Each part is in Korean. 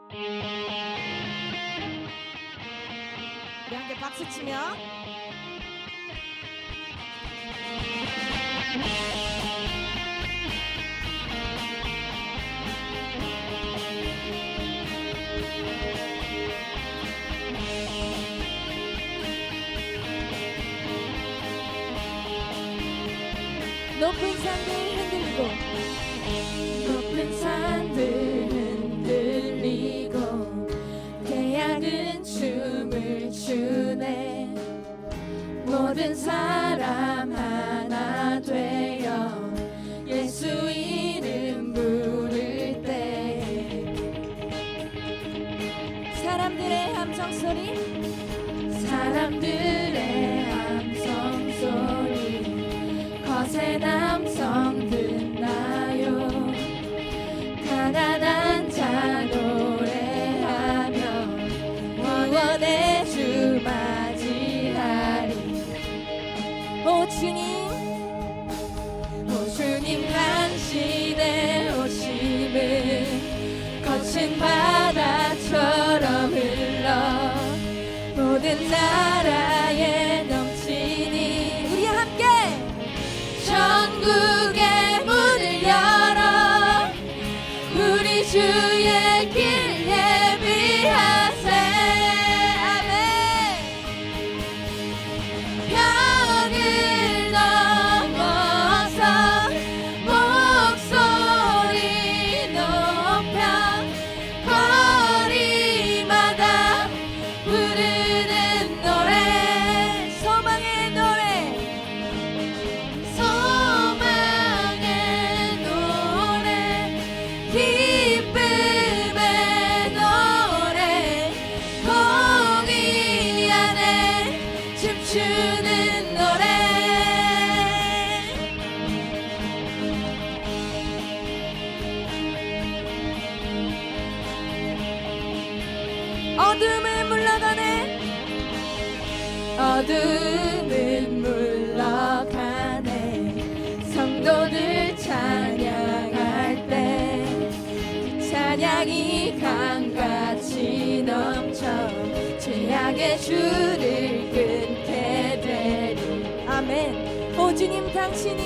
우리 함께 박수 치며 높은 산들 흔들리고 높은 산들 흔들리고 태양은 춤을 추네. 모든 사람 하나 되어 예수 이름 부를 때 사람들의 함성 소리 사람들의 함성 소리 거센 함성 듣나요. 가난한 자 노래하며 구원의 주 맞이하리. 오 주님 오 주님 당신의 오심은 거친 바다처럼 흘러 모든 나라에 넘치니. 우리 함께 천국의 문을 열어 우리 주의 길 예비하세. 아멘. 벽을 넘어서 목소리 높여 거리마다 부르는 노래. 소망의 노래 소망의 노래 기쁨의 노래 공의 안에 춤추는 노래. 어둠을 물러가네 어둠은 물러가네. 성도들 찬양할 때 그 찬양이 강같이 넘쳐 죄악의 줄을 끊게 되리. 아멘. 오 주님 당신이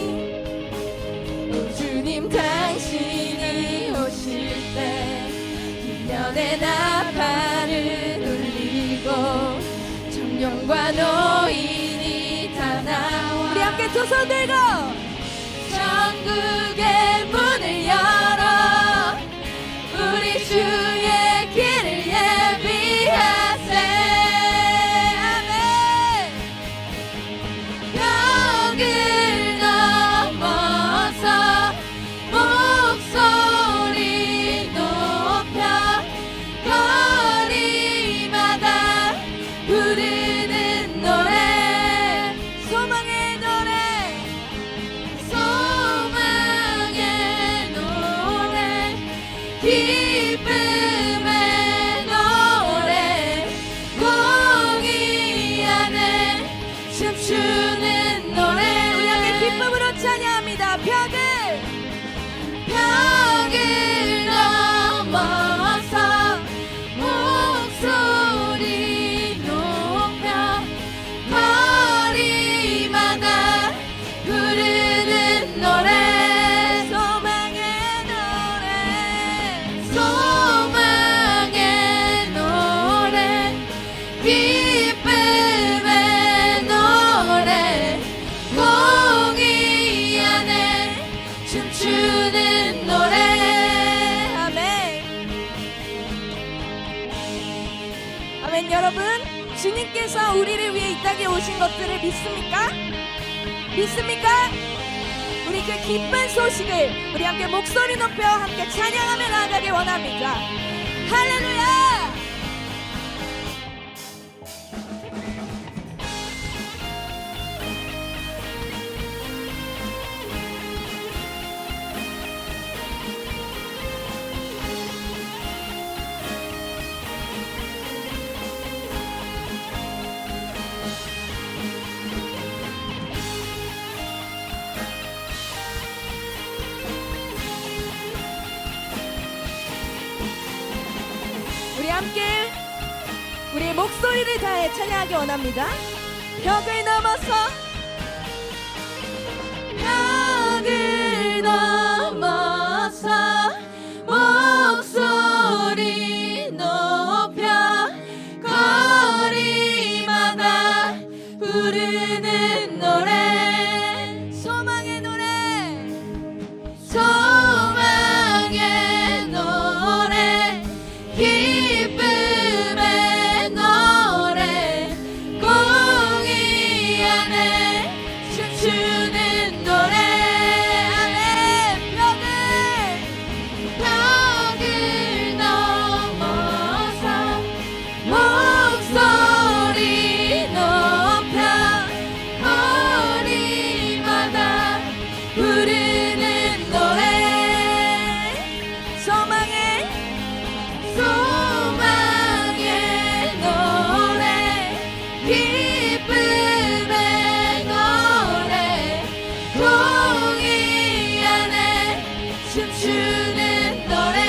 오 주님 당신이 오실 때 이면의 나팔을 울리고 청년과 노인이 다 나와 우리 함께 두 손 들고 천국의 문을 열어 우리 주의 길을 예비하세. 아멘. 벽을 넘어서 목소리 높여 거리마다 부르는 노래. 소망의 노래 소망의 노래 기쁨의 노래 공의 안에 춤추는 노래. 우리 함께 기쁨으로 찬양합니다. 벽을 넘어서 목소리 높여 거리마다 부르는 노래. 소망의 노래 소망의 노래 기쁨의 노래 공의 안에 춤추는 노래. 아멘. 아멘. 여러분 주님께서 우리를 위해 이 땅에 오신 것들을 믿습니까? 믿습니까? 우리 그 기쁜 소식을 우리 함께 목소리 높여 함께 찬양하며 나아가길 원합니다. 할렐루야. 우리 함께 우리의 목소리를 다해 찬양하기 원합니다. 벽을 넘어서 벽을 넘어서 목소리 높여 거리마다 부르는 노래 소망의 노래 소망의 노래 기쁨의 노래 공의 안에 춤추는 노래 벽을 넘어서 목소리 높여 거리마다 부르는 노래 소망의 노래 기쁨의 노래 공의 안에 춤추는 노래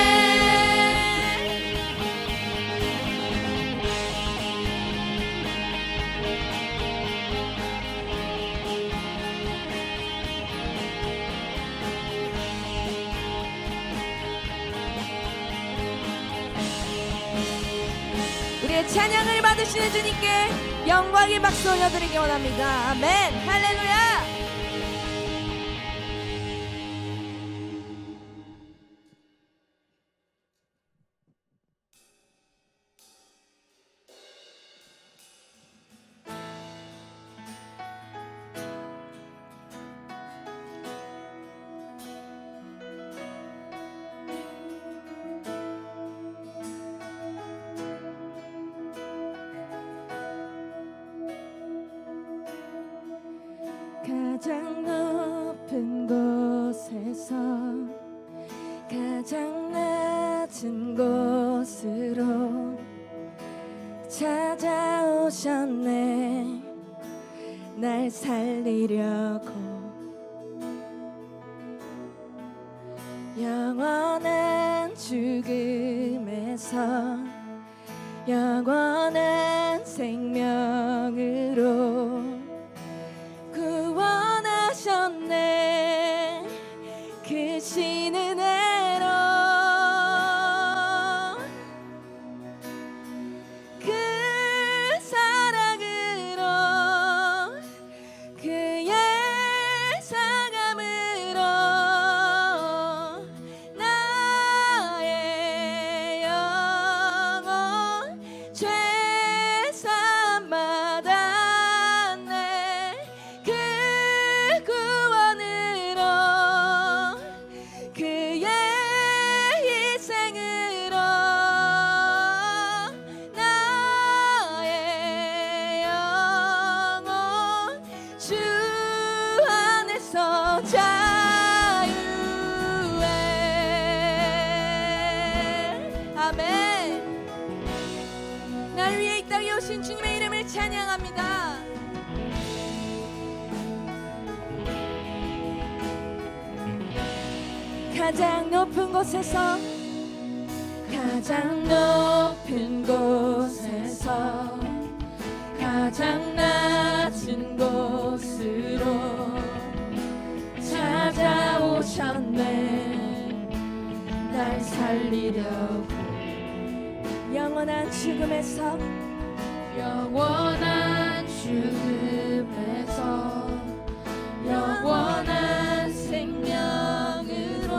우리의 찬양을 받으시는 주님께 영광의 박수 올려드리기 원합니다. 아멘. 할렐루야. 가장 높은 곳에서 가장 낮은 곳으로 찾아오셨네. 날 살리려고 영원한 죽음에서 영원한 생명으로 구원하셨네. 그 신은혜로 그 사랑으로 그의 사감으로 나의 영혼 죄삼 받았네. 그 구원으로 그의 희생으로 나의 영혼 주 안에서 자유해. 아멘. 날 위해 이 땅에 오신 주님의 이름을 찬양합니다. 가장 높은 곳에서 가장 높은 곳에서 가장 낮은 곳으로 찾아오셨네. 날 살리려고 영원한 죽음에서 영원한 죽음에서 영원한 생명으로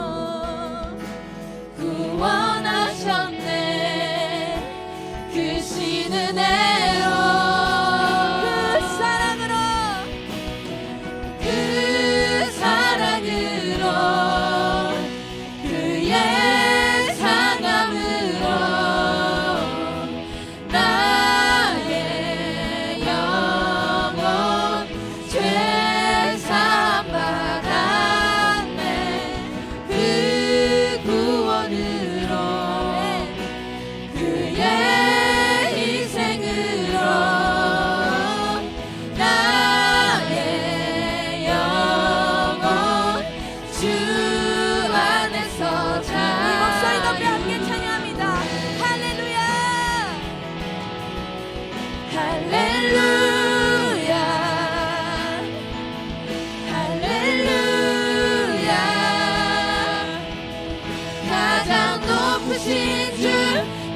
구원하셨네. 그 신은혜로 그 사랑으로 그 사랑으로 그의 사감으로 나의 영혼 죄삼 받았네.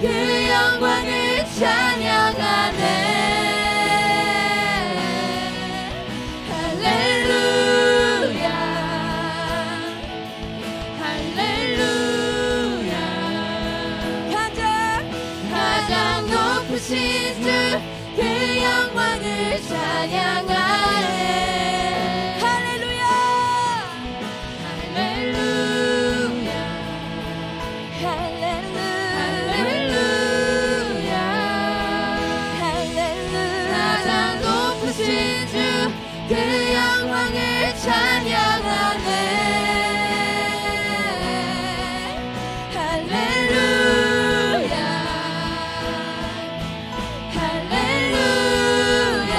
그 영광을 찬양하네. 할렐루야 할렐루야. 가장 높으신 주 그 영광을 찬양하네. 할렐루야 할렐루야 할렐루야 할렐루야. 가장 높으신 주 그 영광을 찬양하네. 할렐루야 할렐루야.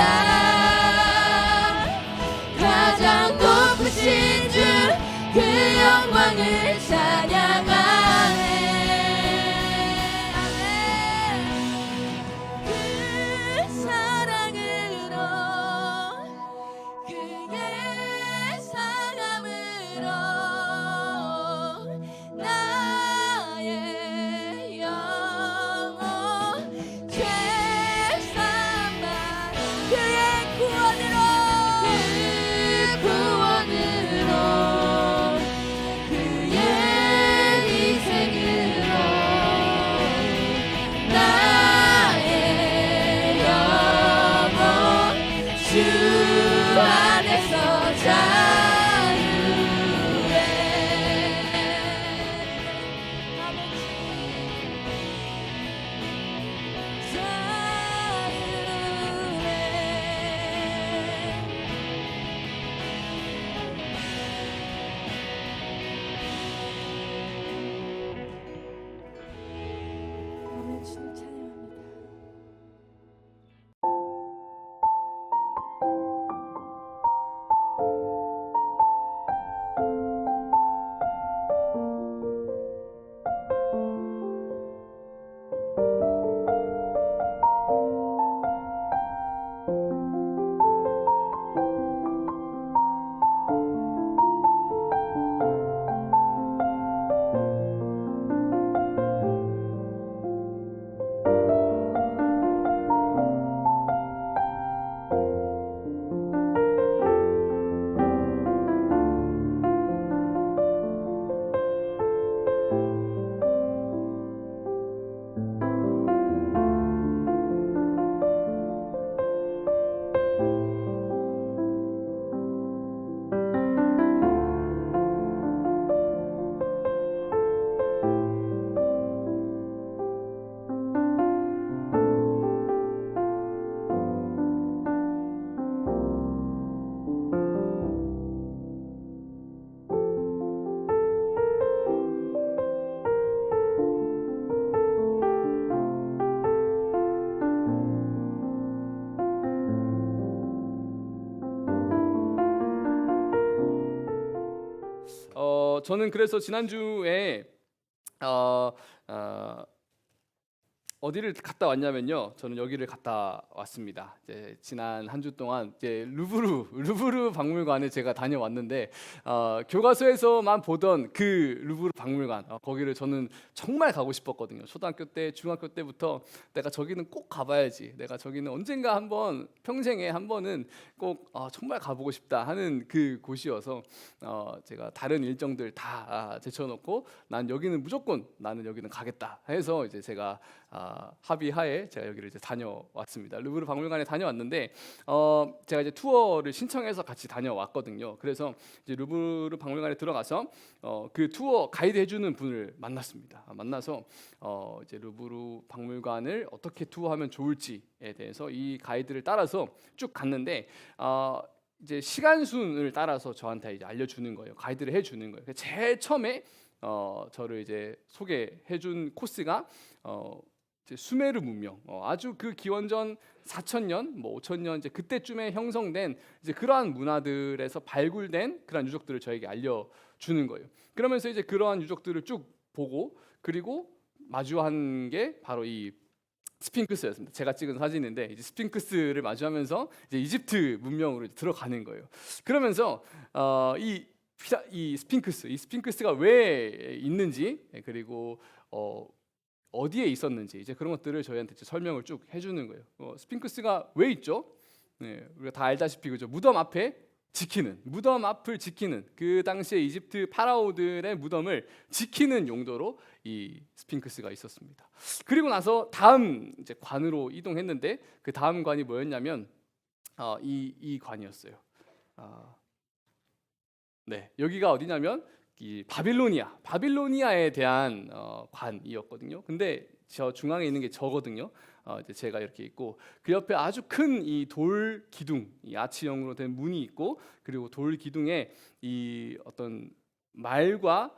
가장 높으신 주 그 영광을 찬양하네. 그 사랑으로 그의 사랑으로 나의 영혼 죄삼아 그의 구원으로 그의 희생으로 나의 영혼 주 안에서 자유해. 아멘. 주님 찬양합니다. 저는 그래서 지난주에 어디를 갔다 왔냐면요. 저는 여기를 갔다 왔습니다. 이제 지난 한 주 동안 이제 루브르 박물관에 제가 다녀왔는데 교과서에서만 보던 그 루브르 박물관 거기를 저는 정말 가고 싶었거든요. 초등학교 때, 중학교 때부터 내가 저기는 꼭 가봐야지. 내가 저기는 언젠가 한번 평생에 한 번은 꼭 정말 가보고 싶다 하는 그 곳이어서 제가 다른 일정들 다 제쳐놓고 나는 여기는 가겠다 해서 이제 제가 합의하에 제가 여기를 이제 다녀왔습니다. 루브르 박물관에 다녀왔는데 제가 이제 투어를 신청해서 같이 다녀왔거든요. 그래서 이제 루브르 박물관에 들어가서 그 투어 가이드 해주는 분을 만났습니다. 만나서 이제 루브르 박물관을 어떻게 투어하면 좋을지에 대해서 이 가이드를 따라서 쭉 갔는데 이제 시간 순을 따라서 저한테 이제 알려주는 거예요. 가이드를 해주는 거예요. 제일 처음에 저를 이제 소개해준 코스가 이제 수메르 문명, 아주 그 기원전 4,000년, 뭐 5,000년 이제 그때쯤에 형성된 이제 그러한 문화들에서 발굴된 그러한 유적들을 저에게 알려주는 거예요. 그러면서 이제 그러한 유적들을 쭉 보고 그리고 마주한 게 바로 이 스핑크스였습니다. 제가 찍은 사진인데 이제 스핑크스를 마주하면서 이제 이집트 문명으로 이제 들어가는 거예요. 그러면서 이 스핑크스가 왜 있는지 그리고 어디에 있었는지 이제 그런 것들을 저희한테 이제 설명을 쭉 해주는 거예요. 스핑크스가 왜 있죠? 네, 우리가 다 알다시피 그죠? 무덤 앞을 지키는 그 당시에 이집트 파라오들의 무덤을 지키는 용도로 이 스핑크스가 있었습니다. 그리고 나서 다음 이제 관으로 이동했는데 그 다음 관이 뭐였냐면 이 관이었어요. 네, 여기가 어디냐면 이 바빌로니아에 대한 관이었거든요. 근데 저 중앙에 있는 게 저거든요. 이제 제가 이렇게 있고 그 옆에 아주 큰 이 돌 기둥, 이 아치형으로 된 문이 있고 그리고 돌 기둥에 이 어떤 말과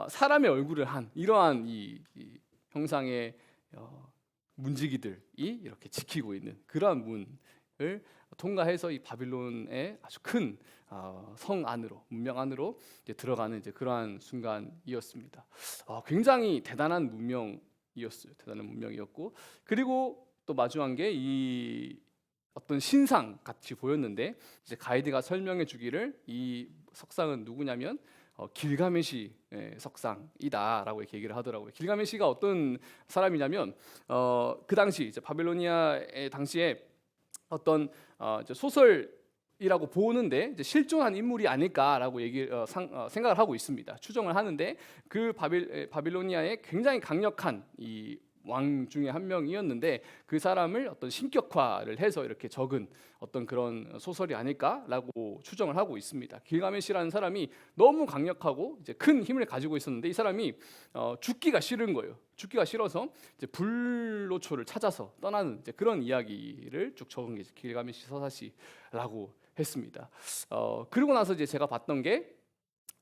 사람의 얼굴을 한 이러한 이 형상의 문지기들이 이렇게 지키고 있는 그러한 문을 통과해서 이 바빌론의 아주 큰 성 안으로 문명 안으로 이제 들어가는 이제 그러한 순간이었습니다. 굉장히 대단한 문명이었고 그리고 또 마주한 게 이 어떤 신상 같이 보였는데 이제 가이드가 설명해 주기를 이 석상은 누구냐면 길가메시 석상이다라고 이렇게 얘기를 하더라고요. 길가메시가 어떤 사람이냐면 그 당시 이제 바빌로니아의 당시에 어떤 이제 소설이라고 보는데 이제 실존한 인물이 아닐까라고 생각을 하고 있습니다. 추정을 하는데 그 바빌로니아의 굉장히 강력한 이 왕 중에 한 명이었는데 그 사람을 어떤 신격화를 해서 이렇게 적은 어떤 그런 소설이 아닐까라고 추정을 하고 있습니다. 길가메시라는 사람이 너무 강력하고 이제 큰 힘을 가지고 있었는데 이 사람이 죽기가 싫은 거예요. 죽기가 싫어서 이제 불로초를 찾아서 떠나는 이제 그런 이야기를 쭉 적은 게 길가메시 서사시라고 했습니다. 그리고 나서 이제 제가 봤던 게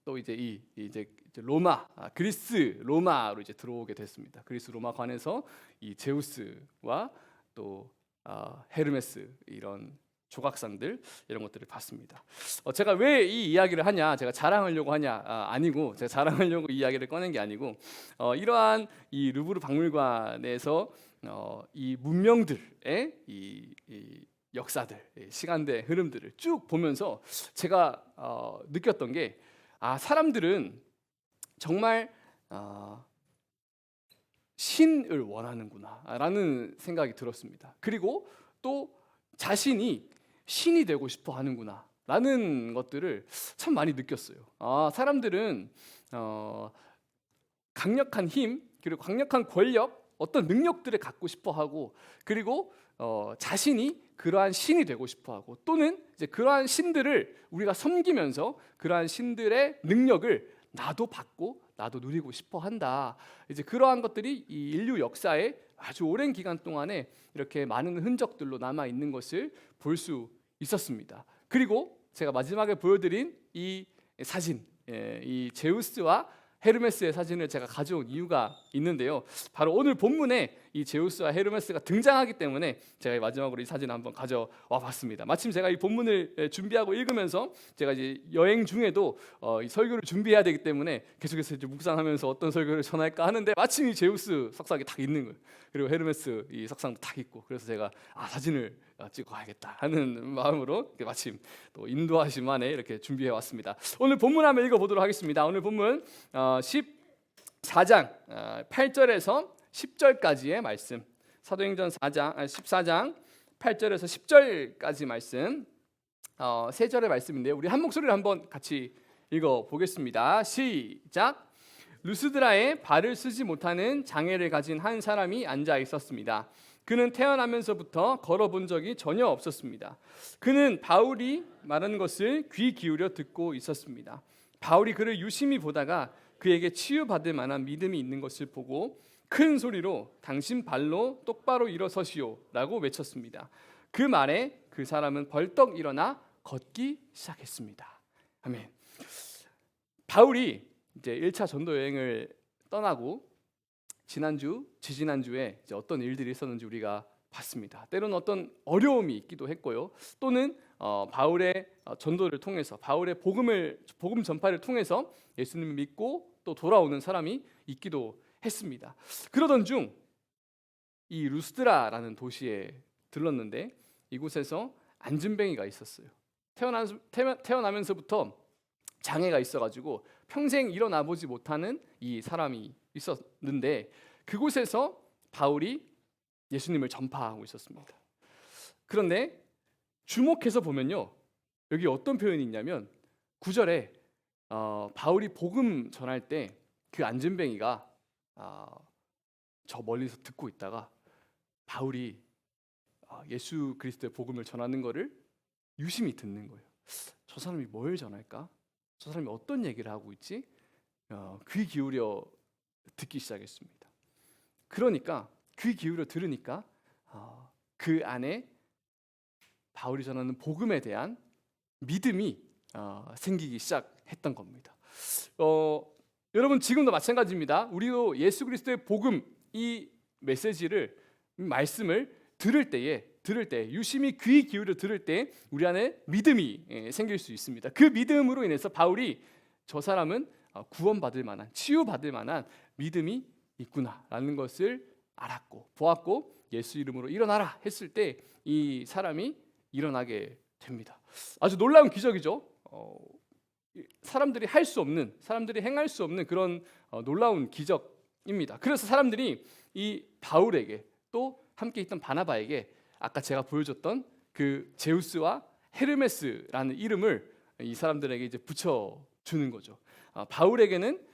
또 이제 이제 로마, 그리스 로마로 이제 들어오게 됐습니다. 그리스 로마 관에서 이 제우스와 또 헤르메스 이런 조각상들 이런 것들을 봤습니다. 제가 왜 이 이야기를 하냐? 제가 자랑하려고 하냐? 아니고 제가 자랑하려고 이 이야기를 꺼낸 게 아니고 이러한 이 루브르 박물관에서 이 문명들의 이 역사들, 시간대 흐름들을 쭉 보면서 제가 느꼈던 게 사람들은 정말 신을 원하는구나라는 생각이 들었습니다. 그리고 또 자신이 신이 되고 싶어 하는구나라는 것들을 참 많이 느꼈어요. 사람들은 강력한 힘 그리고 강력한 권력 어떤 능력들을 갖고 싶어 하고 그리고 자신이 그러한 신이 되고 싶어하고 또는 이제 그러한 신들을 우리가 섬기면서 그러한 신들의 능력을 나도 받고 나도 누리고 싶어한다. 이제 그러한 것들이 이 인류 역사에 아주 오랜 기간 동안에 이렇게 많은 흔적들로 남아 있는 것을 볼 수 있었습니다. 그리고 제가 마지막에 보여드린 이 사진, 이 제우스와 헤르메스의 사진을 제가 가져온 이유가 있는데요. 바로 오늘 본문에 이 제우스와 헤르메스가 등장하기 때문에 제가 마지막으로 이 사진을 한번 가져와 봤습니다. 마침 제가 이 본문을 준비하고 읽으면서 제가 이제 여행 중에도 이 설교를 준비해야 되기 때문에 계속해서 이제 묵상하면서 어떤 설교를 전할까 하는데 마침 이 제우스 석상이 딱 있는 거예요. 그리고 헤르메스 이 석상도 딱 있고 그래서 제가 사진을 찍고 가야겠다 하는 마음으로 마침 또 인도하심 안에 이렇게 준비해 왔습니다. 오늘 본문 한번 읽어보도록 하겠습니다. 오늘 본문 14장 8절에서 10절까지의 말씀, 사도행전 14장 8절에서 10절까지 말씀, 세 절의 말씀인데요. 우리 한 목소리를 한번 같이 읽어보겠습니다. 시작. 루스드라에 발을 쓰지 못하는 장애를 가진 한 사람이 앉아 있었습니다. 그는 태어나면서부터 걸어본 적이 전혀 없었습니다. 그는 바울이 말하는 것을 귀 기울여 듣고 있었습니다. 바울이 그를 유심히 보다가 그에게 치유받을 만한 믿음이 있는 것을 보고 큰 소리로 당신 발로 똑바로 일어서시오 라고 외쳤습니다. 그 말에 그 사람은 벌떡 일어나 걷기 시작했습니다. 아멘. 바울이 이제 1차 전도 여행을 떠나고 지지난주에 이제 어떤 일들이 있었는지 우리가 봤습니다. 때로는 어떤 어려움이 있기도 했고요. 또는 바울의 전도를 통해서 바울의 복음 전파를 통해서 예수님을 믿고 또 돌아오는 사람이 있기도 했습니다. 그러던 중 이 루스드라라는 도시에 들렀는데 이곳에서 안진뱅이가 있었어요. 태어나면서부터 장애가 있어가지고 평생 일어나 보지 못하는 이 사람이 있었는데 그곳에서 바울이 예수님을 전파하고 있었습니다. 그런데 주목해서 보면요, 여기 어떤 표현이 있냐면 9절에 바울이 복음 전할 때 그 안진뱅이가 저 멀리서 듣고 있다가 바울이 예수 그리스도의 복음을 전하는 것을 유심히 듣는 거예요. 저 사람이 뭘 전할까? 저 사람이 어떤 얘기를 하고 있지? 귀 기울여 듣기 시작했습니다. 그러니까 귀 기울여 들으니까 그 안에 바울이 전하는 복음에 대한 믿음이 생기기 시작했던 겁니다. 여러분 지금도 마찬가지입니다. 우리도 예수 그리스도의 복음 이 메시지를 말씀을 들을 때 유심히 귀 기울여 들을 때 우리 안에 믿음이 생길 수 있습니다. 그 믿음으로 인해서 바울이 저 사람은 구원받을 만한 치유받을 만한 믿음이 있구나라는 것을 알았고 보았고 예수 이름으로 일어나라 했을 때 이 사람이 일어나게 됩니다. 아주 놀라운 기적이죠. 사람들이 할 수 없는, 사람들이 행할 수 없는 그런 놀라운 기적입니다. 그래서 사람들이 이 바울에게 또 함께 있던 바나바에게 아까 제가 보여줬던 그 제우스와 헤르메스라는 이름을 이 사람들에게 이제 붙여주는 거죠. 바울에게는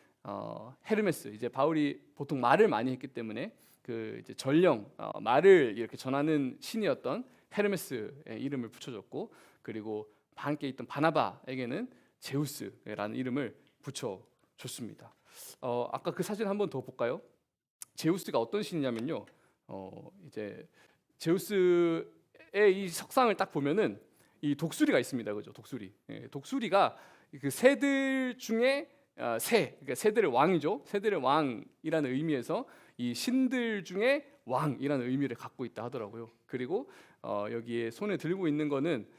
헤르메스, 이제 바울이 보통 말을 많이 했기 때문에 그 이제 전령 말을 이렇게 전하는 신이었던 헤르메스의 이름을 붙여줬고, 그리고 함께 있던 바나바에게는 제우스라는 이름을 붙여줬습니다. 아까 그 사진 한번 더 볼까요? 제우스가 어떤 신이냐면요, 이제 제우스의 이 석상을 딱 보면은 이 독수리가 있습니다, 그죠? 독수리. 독수리가 그 새들 중에 그러니까 새들의 왕이죠. 새들의 왕이라는 의미에서 이 신들 중에 왕이라는 의미를 갖고 있다 하더라고요. 그리고 여기에 손에 들고 있는 거는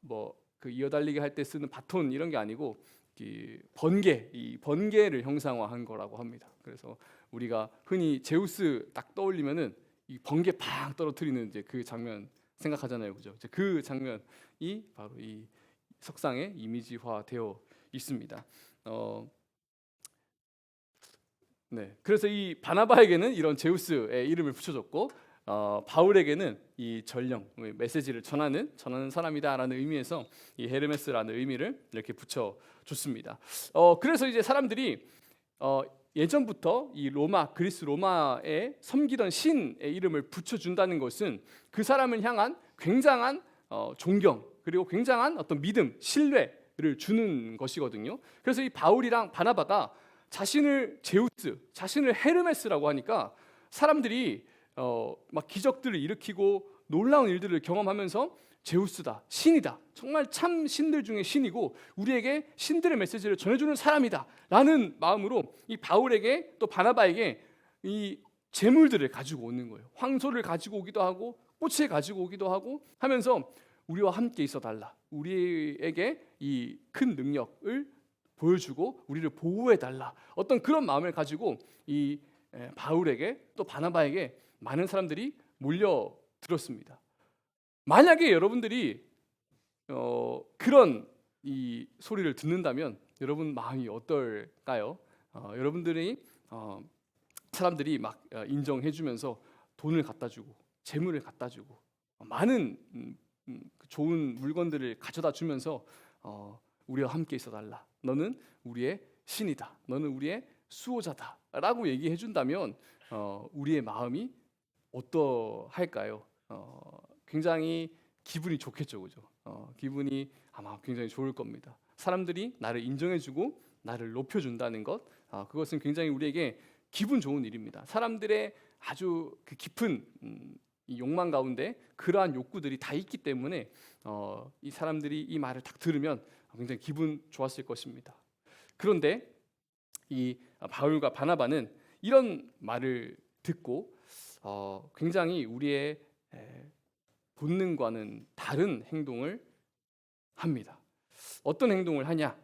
뭐 그 이어달리기 할 때 쓰는 바톤 이런 게 아니고 이 번개를 형상화한 거라고 합니다. 그래서 우리가 흔히 제우스 딱 떠올리면은 이 번개 팍 떨어뜨리는 이제 그 장면 생각하잖아요, 그죠? 이제 그 장면이 바로 이 석상에 이미지화되어 있습니다. 네, 그래서 이 바나바에게는 이런 제우스의 이름을 붙여줬고, 바울에게는 이 전령 메시지를 전하는 사람이다라는 의미에서 이 헤르메스라는 의미를 이렇게 붙여줬습니다. 그래서 이제 사람들이 예전부터 이 그리스 로마에 섬기던 신의 이름을 붙여준다는 것은 그 사람을 향한 굉장한 존경, 그리고 굉장한 어떤 믿음, 신뢰를 주는 것이거든요. 그래서 이 바울이랑 바나바가 자신을 제우스, 자신을 헤르메스라고 하니까 사람들이 막 기적들을 일으키고 놀라운 일들을 경험하면서 제우스다, 신이다, 정말 참 신들 중에 신이고 우리에게 신들의 메시지를 전해주는 사람이다 라는 마음으로 이 바울에게 또 바나바에게 이 재물들을 가지고 오는 거예요. 황소를 가지고 오기도 하고 꽃을 가지고 오기도 하고 하면서 우리와 함께 있어 달라, 우리에게 이 큰 능력을 보여주고 우리를 보호해 달라, 어떤 그런 마음을 가지고 이 바울에게 또 바나바에게 많은 사람들이 몰려들었습니다. 만약에 여러분들이 그런 이 소리를 듣는다면 여러분 마음이 어떨까요? 여러분들이 사람들이 막 인정해주면서 돈을 갖다주고 재물을 갖다주고 많은 좋은 물건들을 가져다 주면서 우리와 함께 있어달라, 너는 우리의 신이다, 너는 우리의 수호자다 라고 얘기해 준다면 우리의 마음이 어떠할까요? 굉장히 기분이 좋겠죠, 그죠? 기분이 아마 굉장히 좋을 겁니다. 사람들이 나를 인정해주고 나를 높여준다는 것, 그것은 굉장히 우리에게 기분 좋은 일입니다. 사람들의 아주 그 깊은 이 욕망 가운데 그러한 욕구들이 다 있기 때문에 이 사람들이 이 말을 딱 들으면 굉장히 기분 좋았을 것입니다. 그런데 이 바울과 바나바는 이런 말을 듣고 굉장히 우리의 본능과는 다른 행동을 합니다. 어떤 행동을 하냐?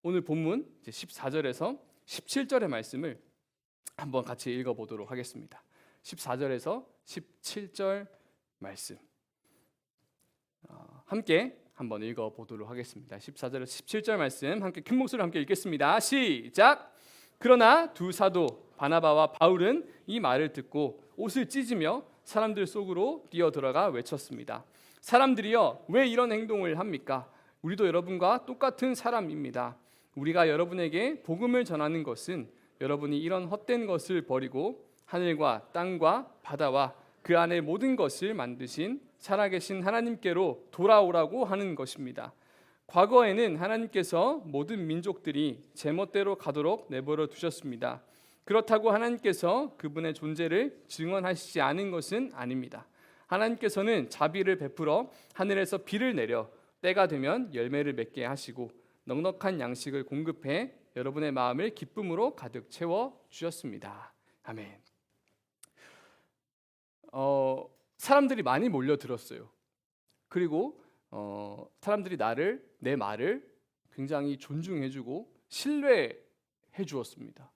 오늘 본문 14절에서 17절의 말씀을 한번 같이 읽어보도록 하겠습니다. 14절에서 17절 말씀 함께 한번 읽어보도록 하겠습니다. 14절에서 17절 말씀 함께 큰 목소리로 함께 읽겠습니다. 시작! 그러나 두 사도 바나바와 바울은 이 말을 듣고 옷을 찢으며 사람들 속으로 뛰어들어가 외쳤습니다. 사람들이여, 왜 이런 행동을 합니까? 우리도 여러분과 똑같은 사람입니다. 우리가 여러분에게 복음을 전하는 것은 여러분이 이런 헛된 것을 버리고 하늘과 땅과 바다와 그 안에 모든 것을 만드신 살아계신 하나님께로 돌아오라고 하는 것입니다. 과거에는 하나님께서 모든 민족들이 제멋대로 가도록 내버려 두셨습니다. 그렇다고 하나님께서 그분의 존재를 증언하시지 않은 것은 아닙니다. 하나님께서는 자비를 베풀어 하늘에서 비를 내려 때가 되면 열매를 맺게 하시고 넉넉한 양식을 공급해 여러분의 마음을 기쁨으로 가득 채워 주셨습니다. 아멘. 사람들이 많이 몰려들었어요. 그리고 사람들이 내 말을 굉장히 존중해주고 신뢰해 주었습니다.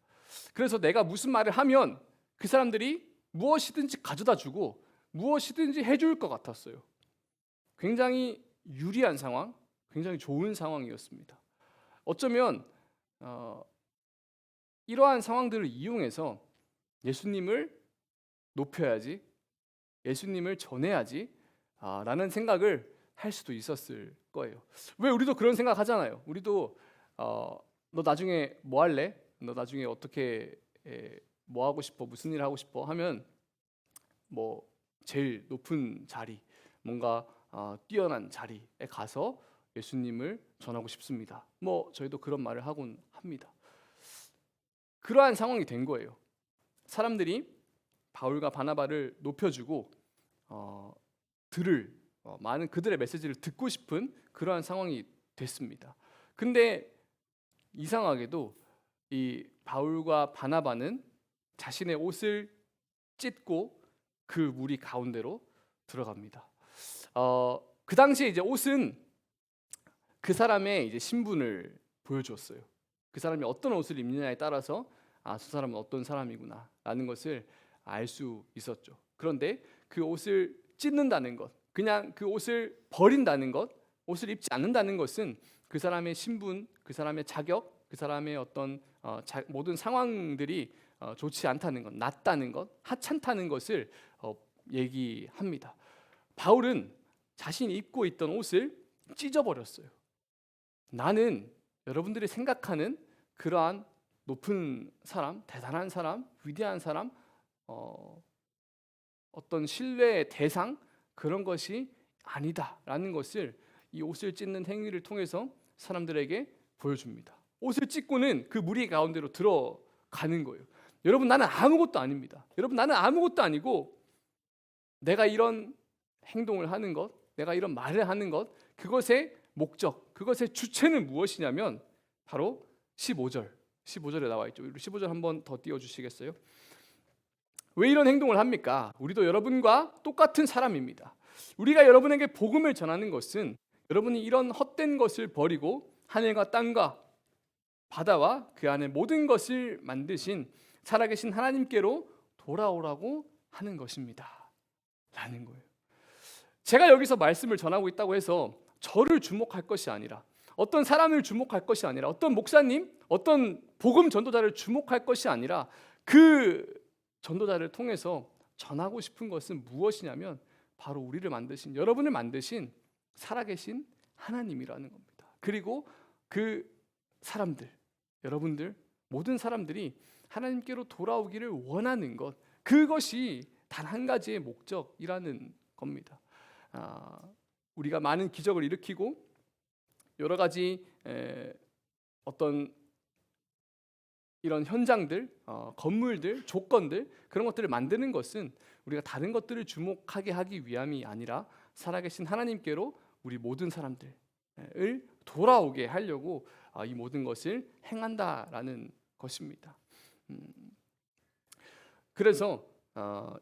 그래서 내가 무슨 말을 하면 그 사람들이 무엇이든지 가져다 주고 무엇이든지 해줄 것 같았어요. 굉장히 유리한 상황, 굉장히 좋은 상황이었습니다. 어쩌면 이러한 상황들을 이용해서 예수님을 높여야지, 예수님을 전해야지 라는 생각을 할 수도 있었을 거예요. 왜 우리도 그런 생각 하잖아요. 우리도 너 나중에 뭐 할래? 너 나중에 어떻게 뭐 하고 싶어? 무슨 일 하고 싶어? 하면 뭐 제일 높은 자리, 뭔가 뛰어난 자리에 가서 예수님을 전하고 싶습니다. 뭐 저희도 그런 말을 하곤 합니다. 그러한 상황이 된 거예요. 사람들이 바울과 바나바를 높여주고 많은 그들의 메시지를 듣고 싶은 그러한 상황이 됐습니다. 근데 이상하게도 이 바울과 바나바는 자신의 옷을 찢고 그 무리 가운데로 들어갑니다. 그 당시에 이제 옷은 그 사람의 이제 신분을 보여주었어요. 그 사람이 어떤 옷을 입느냐에 따라서 저 사람은 어떤 사람이구나라는 것을 알 수 있었죠. 그런데 그 옷을 찢는다는 것, 그냥 그 옷을 버린다는 것, 옷을 입지 않는다는 것은 그 사람의 신분, 그 사람의 자격, 그 사람의 어떤 모든 상황들이 좋지 않다는 것, 낮다는 것, 하찮다는 것을 얘기합니다. 바울은 자신이 입고 있던 옷을 찢어버렸어요. 나는 여러분들이 생각하는 그러한 높은 사람, 대단한 사람, 위대한 사람, 어떤 신뢰의 대상, 그런 것이 아니다라는 것을 이 옷을 찢는 행위를 통해서 사람들에게 보여줍니다. 옷을 찢고는 그 무리 가운데로 들어가는 거예요. 여러분, 나는 아무것도 아닙니다. 여러분, 나는 아무것도 아니고 내가 이런 행동을 하는 것, 내가 이런 말을 하는 것, 그것의 목적, 그것의 주체는 무엇이냐면 바로 15절에 나와 있죠. 15절 한번 더 띄워주시겠어요? 왜 이런 행동을 합니까? 우리도 여러분과 똑같은 사람입니다. 우리가 여러분에게 복음을 전하는 것은 여러분이 이런 헛된 것을 버리고 하늘과 땅과 바다와 그 안에 모든 것을 만드신 살아계신 하나님께로 돌아오라고 하는 것입니다 라는 거예요. 제가 여기서 말씀을 전하고 있다고 해서 저를 주목할 것이 아니라, 어떤 사람을 주목할 것이 아니라, 어떤 목사님, 어떤 복음 전도자를 주목할 것이 아니라, 그 전도자를 통해서 전하고 싶은 것은 무엇이냐면 바로 우리를 만드신, 여러분을 만드신 살아계신 하나님이라는 겁니다. 그리고 그 사람들, 여러분들 모든 사람들이 하나님께로 돌아오기를 원하는 것, 그것이 단 한 가지의 목적이라는 겁니다. 우리가 많은 기적을 일으키고 여러 가지 어떤 이런 현장들, 건물들, 조건들, 그런 것들을 만드는 것은 우리가 다른 것들을 주목하게 하기 위함이 아니라 살아계신 하나님께로 우리 모든 사람들을 돌아오게 하려고 이 모든 것을 행한다라는 것입니다. 그래서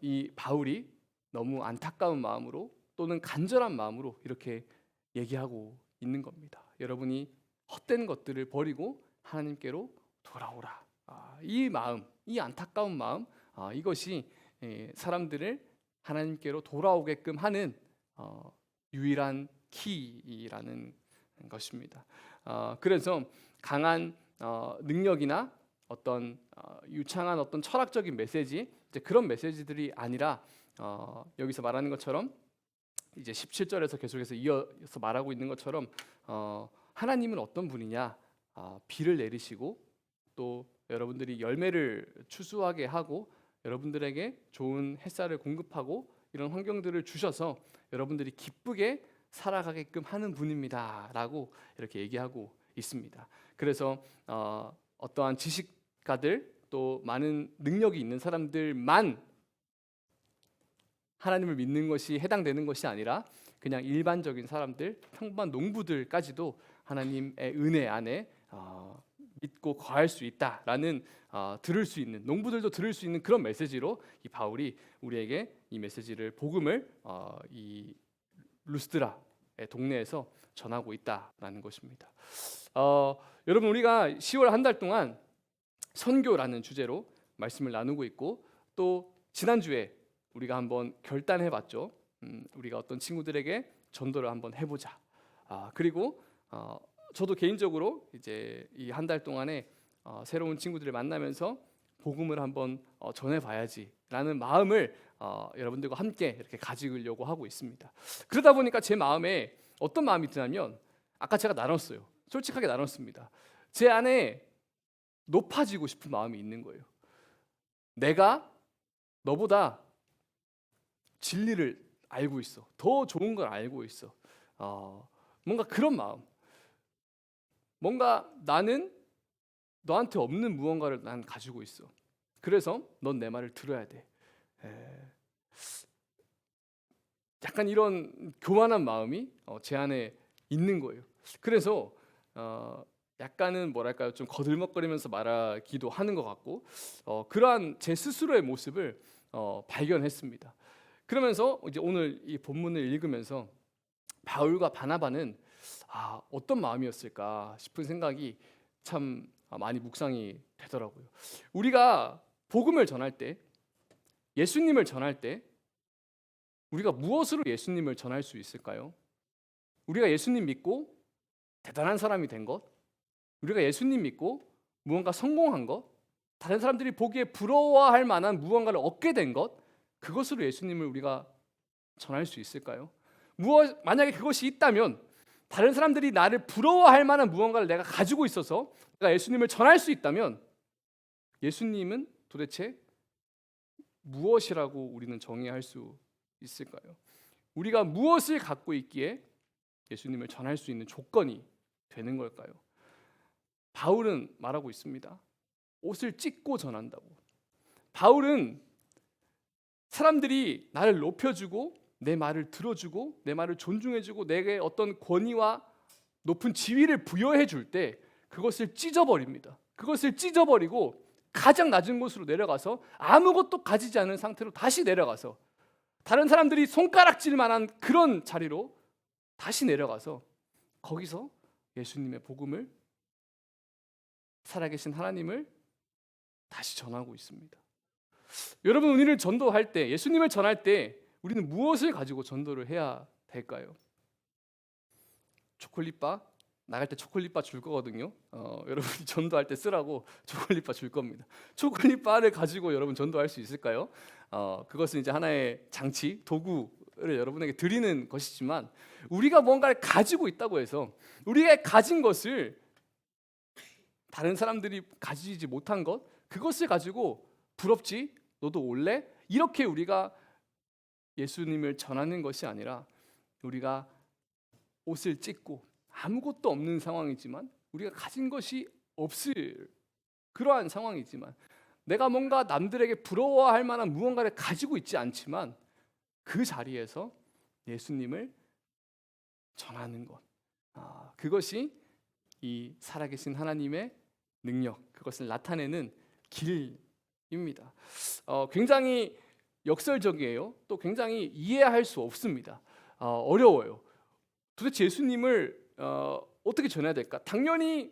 이 바울이 너무 안타까운 마음으로 또는 간절한 마음으로 이렇게 얘기하고 있는 겁니다. 여러분이 헛된 것들을 버리고 하나님께로 돌아오라. 이 마음, 이 안타까운 마음, 이것이 사람들을 하나님께로 돌아오게끔 하는 유일한 키라는 것입니다. 그래서 강한 능력이나 어떤 유창한 어떤 철학적인 메시지, 이제 그런 메시지들이 아니라 여기서 말하는 것처럼 이제 17절에서 계속해서 이어서 말하고 있는 것처럼 하나님은 어떤 분이냐, 비를 내리시고 또 여러분들이 열매를 추수하게 하고 여러분들에게 좋은 햇살을 공급하고 이런 환경들을 주셔서 여러분들이 기쁘게 살아가게끔 하는 분입니다라고 이렇게 얘기하고 있습니다. 그래서 어떠한 지식가들 또 많은 능력이 있는 사람들만 하나님을 믿는 것이 해당되는 것이 아니라 그냥 일반적인 사람들, 평범한 농부들까지도 하나님의 은혜 안에 믿고 거할 수 있다라는 들을 수 있는, 농부들도 들을 수 있는 그런 메시지로 이 바울이 우리에게 이 메시지를, 복음을 이 루스드라의 동네에서 전하고 있다라는 것입니다. 여러분, 우리가 10월 한 달 동안 선교라는 주제로 말씀을 나누고 있고, 또 지난주에 우리가 한번 결단해봤죠. 우리가 어떤 친구들에게 전도를 한번 해보자. 그리고 저도 개인적으로 이제 이 한 달 동안에 새로운 친구들을 만나면서 복음을 한번 전해봐야지라는 마음을 여러분들과 함께 이렇게 가지려고 하고 있습니다. 그러다 보니까 제 마음에 어떤 마음이 드냐면, 아까 제가 나눴어요. 솔직하게 나눴습니다. 제 안에 높아지고 싶은 마음이 있는 거예요. 내가 너보다 진리를 알고 있어. 더 좋은 걸 알고 있어. 뭔가 그런 마음. 뭔가 나는 너한테 없는 무언가를 난 가지고 있어. 그래서 넌 내 말을 들어야 돼. 약간 이런 교만한 마음이 제 안에 있는 거예요. 그래서 약간은 뭐랄까요, 좀 거들먹거리면서 말하기도 하는 것 같고, 그러한 제 스스로의 모습을 발견했습니다. 그러면서 이제 오늘 이 본문을 읽으면서 바울과 바나바는 어떤 마음이었을까 싶은 생각이 참 많이 묵상이 되더라고요. 우리가 복음을 전할 때, 예수님을 전할 때 우리가 무엇으로 예수님을 전할 수 있을까요? 우리가 예수님 믿고 대단한 사람이 된 것, 우리가 예수님 믿고 무언가 성공한 것, 다른 사람들이 보기에 부러워할 만한 무언가를 얻게 된 것, 그것으로 예수님을 우리가 전할 수 있을까요? 만약에 그것이 있다면, 다른 사람들이 나를 부러워할 만한 무언가를 내가 가지고 있어서 내가 예수님을 전할 수 있다면, 예수님은 도대체 무엇이라고 우리는 정의할 수 있을까요? 우리가 무엇을 갖고 있기에 예수님을 전할 수 있는 조건이 되는 걸까요? 바울은 말하고 있습니다. 옷을 찢고 전한다고. 바울은 사람들이 나를 높여주고 내 말을 들어주고 내 말을 존중해주고 내게 어떤 권위와 높은 지위를 부여해 줄 때 그것을 찢어버립니다. 그것을 찢어버리고 가장 낮은 곳으로 내려가서 아무것도 가지지 않은 상태로 다시 내려가서 다른 사람들이 손가락질 만한 그런 자리로 다시 내려가서 거기서 예수님의 복음을, 살아계신 하나님을 다시 전하고 있습니다. 여러분, 우리를 전도할 때, 예수님을 전할 때 우리는 무엇을 가지고 전도를 해야 될까요? 초콜릿바? 나갈 때 초콜릿바 줄 거거든요. 여러분이 전도할 때 쓰라고 초콜릿바 줄 겁니다. 초콜릿바를 가지고 여러분 전도할 수 있을까요? 그것은 이제 하나의 장치, 도구를 여러분에게 드리는 것이지만, 우리가 뭔가를 가지고 있다고 해서 우리가 가진 것을, 다른 사람들이 가지지 못한 것, 그것을 가지고 부럽지? 너도 올래? 이렇게 우리가 예수님을 전하는 것이 아니라, 우리가 옷을 찢고 아무것도 없는 상황이지만, 우리가 가진 것이 없을 그러한 상황이지만, 내가 뭔가 남들에게 부러워할 만한 무언가를 가지고 있지 않지만 그 자리에서 예수님을 전하는 것, 그것이 이 살아계신 하나님의 능력, 그것을 나타내는 길입니다. 굉장히 역설적이에요. 또 굉장히 이해할 수 없습니다. 어려워요. 도대체 예수님을 어떻게 전해야 될까? 당연히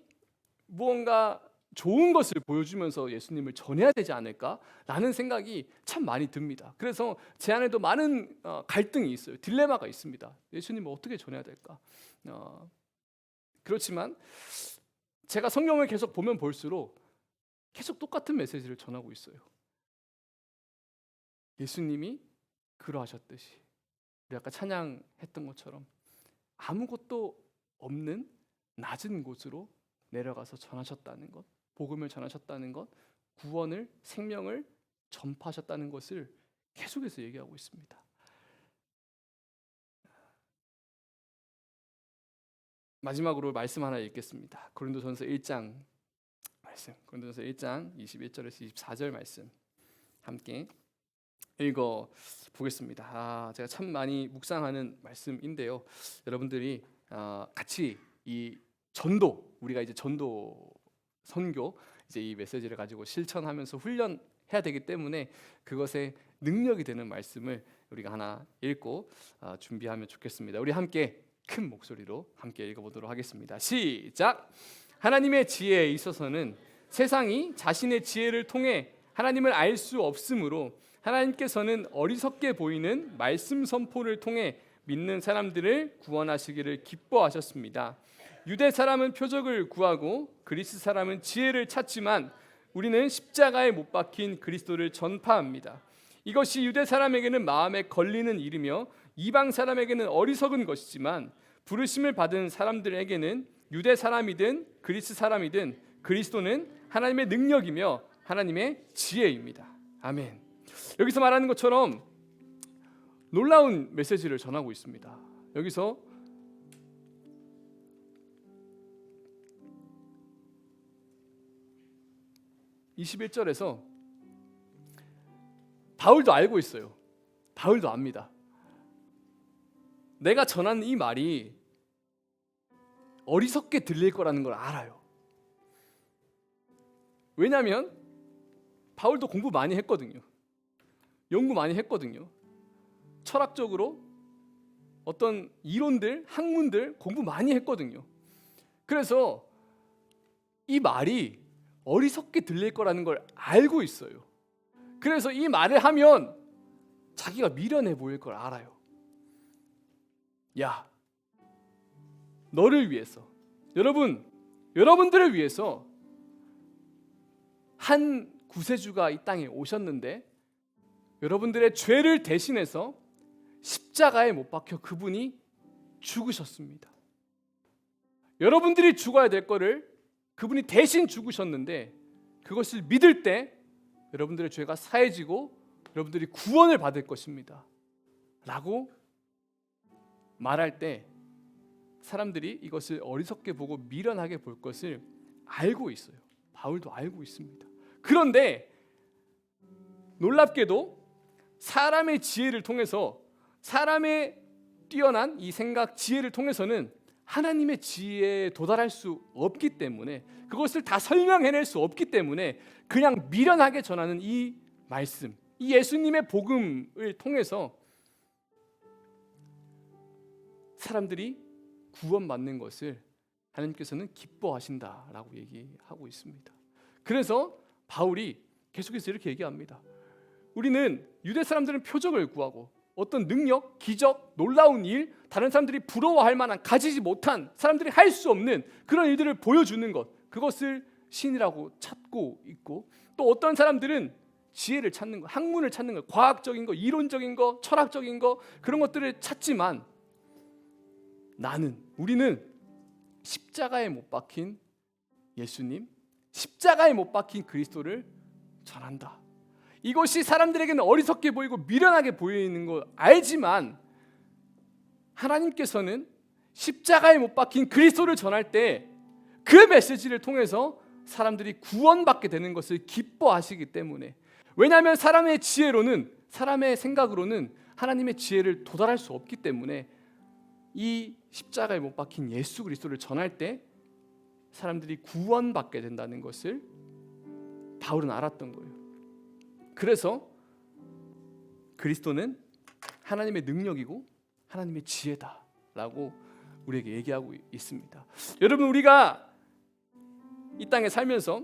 무언가 좋은 것을 보여주면서 예수님을 전해야 되지 않을까라는 생각이 참 많이 듭니다. 그래서 제 안에도 많은 갈등이 있어요. 딜레마가 있습니다. 예수님을 어떻게 전해야 될까? 그렇지만 제가 성경을 계속 보면 볼수록 계속 똑같은 메시지를 전하고 있어요. 예수님이 그러하셨듯이 우리 아까 찬양했던 것처럼 아무것도 없는 낮은 곳으로 내려가서 전하셨다는 것, 복음을 전하셨다는 것, 구원을, 생명을 전파하셨다는 것을 계속해서 얘기하고 있습니다. 마지막으로 말씀 하나 읽겠습니다. 고린도전서 1장 말씀, 고린도전서 1장 21절에서 24절 말씀 함께 읽어 보겠습니다. 제가 참 많이 묵상하는 말씀인데요. 여러분들이 같이 이 전도, 우리가 이제 전도 선교 이제 이 메시지를 가지고 실천하면서 훈련해야 되기 때문에 그것에 능력이 되는 말씀을 우리가 하나 읽고 준비하면 좋겠습니다. 우리 함께 큰 목소리로 함께 읽어보도록 하겠습니다. 시작! 하나님의 지혜에 있어서는 세상이 자신의 지혜를 통해 하나님을 알 수 없으므로 하나님께서는 어리석게 보이는 말씀 선포를 통해 믿는 사람들을 구원하시기를 기뻐하셨습니다. 유대 사람은 표적을 구하고 그리스 사람은 지혜를 찾지만 우리는 십자가에 못 박힌 그리스도를 전파합니다. 이것이 유대 사람에게는 마음에 걸리는 일이며 이방 사람에게는 어리석은 것이지만 부르심을 받은 사람들에게는 유대 사람이든 그리스 사람이든 그리스도는 하나님의 능력이며 하나님의 지혜입니다. 아멘. 여기서 말하는 것처럼 놀라운 메시지를 전하고 있습니다. 여기서 (21절에서) 바울도 알고 있어요. 바울도 압니다. 내가 전하는 이 말이 어리석게 들릴 거라는 걸 알아요. 왜냐하면 바울도 공부 많이 했거든요. 연구 많이 했거든요. 철학적으로 어떤 이론들, 학문들 공부 많이 했거든요. 그래서 이 말이 어리석게 들릴 거라는 걸 알고 있어요. 그래서 이 말을 하면 자기가 미련해 보일 걸 알아요. 야, 너를 위해서, 여러분들을 위해서 한 구세주가 이 땅에 오셨는데 여러분들의 죄를 대신해서 십자가에 못 박혀 그분이 죽으셨습니다. 여러분들이 죽어야 될 거를 그분이 대신 죽으셨는데 그것을 믿을 때 여러분들의 죄가 사해지고 여러분들이 구원을 받을 것입니다 라고 말할 때 사람들이 이것을 어리석게 보고 미련하게 볼 것을 알고 있어요. 바울도 알고 있습니다. 그런데 놀랍게도 사람의 지혜를 통해서, 사람의 뛰어난 이 생각, 지혜를 통해서는 하나님의 지혜에 도달할 수 없기 때문에, 그것을 다 설명해낼 수 없기 때문에 그냥 미련하게 전하는 이 말씀, 이 예수님의 복음을 통해서 사람들이 구원받는 것을 하나님께서는 기뻐하신다라고 얘기하고 있습니다. 그래서 바울이 계속해서 이렇게 얘기합니다. 우리는 유대 사람들은 표적을 구하고 어떤 능력, 기적, 놀라운 일, 다른 사람들이 부러워할 만한, 가지지 못한, 사람들이 할 수 없는 그런 일들을 보여주는 것, 그것을 신이라고 찾고 있고, 또 어떤 사람들은 지혜를 찾는 것, 학문을 찾는 것, 과학적인 것, 이론적인 것, 철학적인 것, 그런 것들을 찾지만 우리는 십자가에 못 박힌 예수님, 십자가에 못 박힌 그리스도를 전한다. 이것이 사람들에게는 어리석게 보이고 미련하게 보이는 거 알지만 하나님께서는 십자가에 못 박힌 그리스도를 전할 때 그 메시지를 통해서 사람들이 구원받게 되는 것을 기뻐하시기 때문에, 왜냐하면 사람의 지혜로는, 사람의 생각으로는 하나님의 지혜를 도달할 수 없기 때문에 이 십자가에 못 박힌 예수 그리스도를 전할 때 사람들이 구원받게 된다는 것을 바울은 알았던 거예요. 그래서 그리스도는 하나님의 능력이고 하나님의 지혜다라고 우리에게 얘기하고 있습니다. 여러분, 우리가 이 땅에 살면서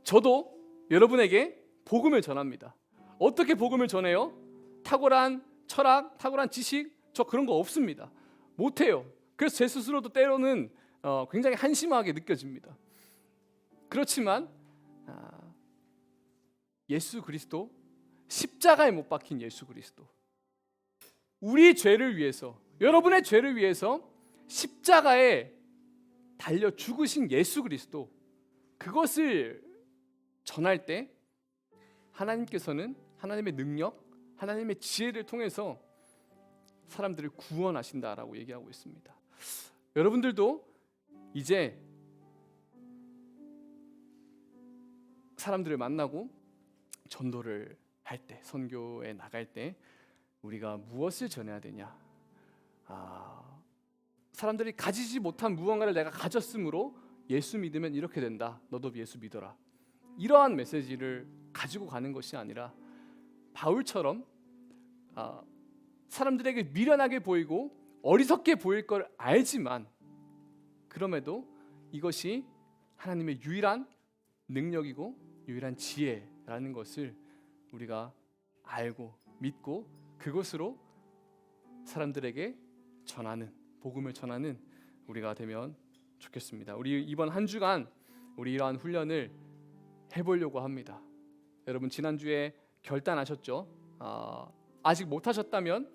저도 여러분에게 복음을 전합니다. 어떻게 복음을 전해요? 탁월한 철학, 탁월한 지식, 저 그런 거 없습니다. 못해요. 그래서 제 스스로도 때로는 굉장히 한심하게 느껴집니다. 그렇지만 예수 그리스도, 십자가에 못 박힌 예수 그리스도, 우리 죄를 위해서, 여러분의 죄를 위해서 십자가에 달려 죽으신 예수 그리스도, 그것을 전할 때 하나님께서는 하나님의 능력, 하나님의 지혜를 통해서 사람들을 구원하신다라고 얘기하고 있습니다. 여러분들도 이제 사람들을 만나고 전도를 할 때, 선교에 나갈 때 우리가 무엇을 전해야 되냐? 사람들이 가지지 못한 무언가를 내가 가졌으므로 예수 믿으면 이렇게 된다. 너도 예수 믿어라. 이러한 메시지를 가지고 가는 것이 아니라 바울처럼 사람들에게 미련하게 보이고 어리석게 보일 걸 알지만 그럼에도 이것이 하나님의 유일한 능력이고 유일한 지혜라는 것을 우리가 알고 믿고 그것으로 사람들에게 전하는, 복음을 전하는 우리가 되면 좋겠습니다. 우리 이번 한 주간 우리 이러한 훈련을 해보려고 합니다. 여러분 지난주에 결단하셨죠? 아직 못하셨다면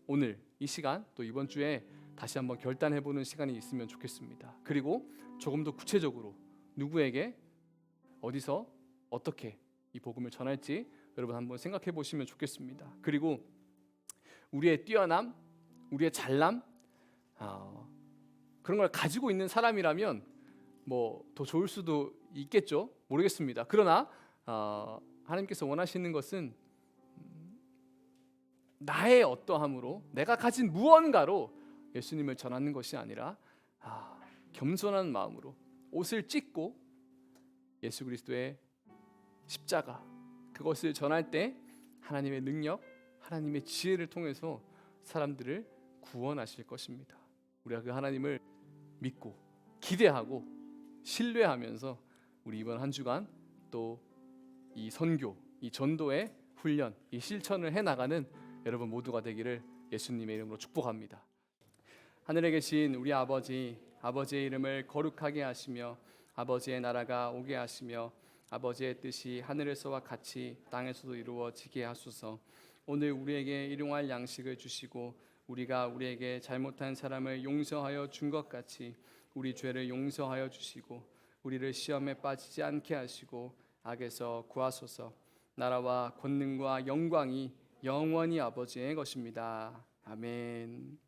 오늘 이 시간 또 이번 주에 다시 한번 결단해보는 시간이 있으면 좋겠습니다. 그리고 조금 더 구체적으로 누구에게 어디서 어떻게 이 복음을 전할지 여러분 한번 생각해 보시면 좋겠습니다. 그리고 우리의 뛰어남, 우리의 잘남, 그런 걸 가지고 있는 사람이라면 뭐 더 좋을 수도 있겠죠. 모르겠습니다. 그러나 하나님께서 원하시는 것은 나의 어떠함으로, 내가 가진 무언가로 예수님을 전하는 것이 아니라 겸손한 마음으로 옷을 찢고 예수 그리스도의 십자가, 그것을 전할 때 하나님의 능력, 하나님의 지혜를 통해서 사람들을 구원하실 것입니다. 우리가 그 하나님을 믿고 기대하고 신뢰하면서 우리 이번 한 주간 또 이 선교, 이 전도의 훈련, 이 실천을 해나가는 여러분 모두가 되기를 예수님의 이름으로 축복합니다. 하늘에 계신 우리 아버지, 아버지의 이름을 거룩하게 하시며 아버지의 나라가 오게 하시며 아버지의 뜻이 하늘에서와 같이 땅에서도 이루어지게 하소서. 오늘 우리에게 일용할 양식을 주시고 우리가 우리에게 잘못한 사람을 용서하여 준 것 같이 우리 죄를 용서하여 주시고 우리를 시험에 빠지지 않게 하시고 악에서 구하소서. 나라와 권능과 영광이 영원히 아버지의 것입니다. 아멘.